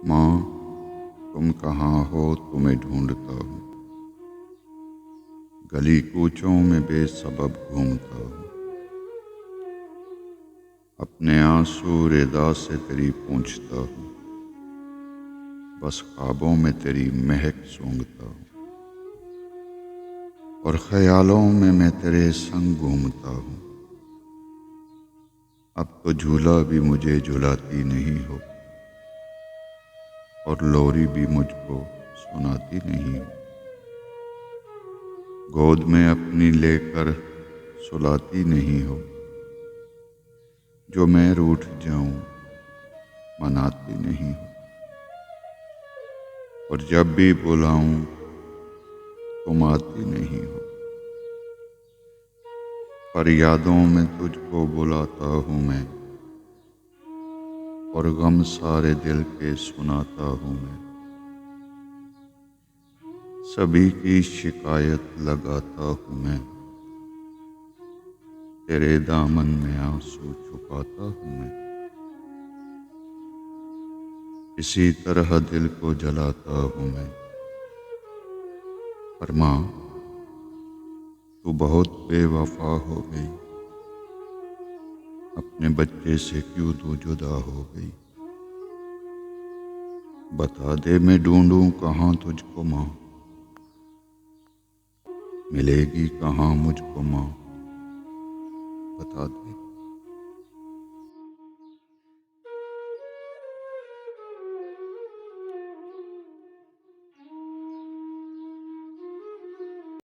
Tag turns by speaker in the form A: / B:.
A: माँ, तुम कहाँ हो? तुम्हें ढूंढता हूँ। गली कूचों में बेसबब घूमता हूँ। अपने आंसू रेदा से तेरी पूंछता हूँ। बस ख्वाबों में तेरी महक सूंघता हूँ और ख्यालों में मैं तेरे संग घूमता हूँ। अब तो झूला भी मुझे झुलाती नहीं हो और लोरी भी मुझको सुनाती नहीं हो। गोद में अपनी लेकर सुलाती नहीं हो। जो मैं रूठ जाऊं मनाती नहीं हो और जब भी बुलाऊं तुम आती नहीं हो। पर यादों में तुझको बुलाता हूँ मैं और गम सारे दिल के सुनाता हूँ मैं। सभी की शिकायत लगाता हूँ मैं। तेरे दामन में आंसू छुपाता हूँ मैं। इसी तरह दिल को जलाता हूँ मैं। पर माँ, तू बहुत बेवफा हो गई। अपने बच्चे से क्यों तू जुदा हो गई? बता दे मैं ढूंढूं कहाँ तुझको माँ। मिलेगी कहाँ मुझको माँ? बता दे।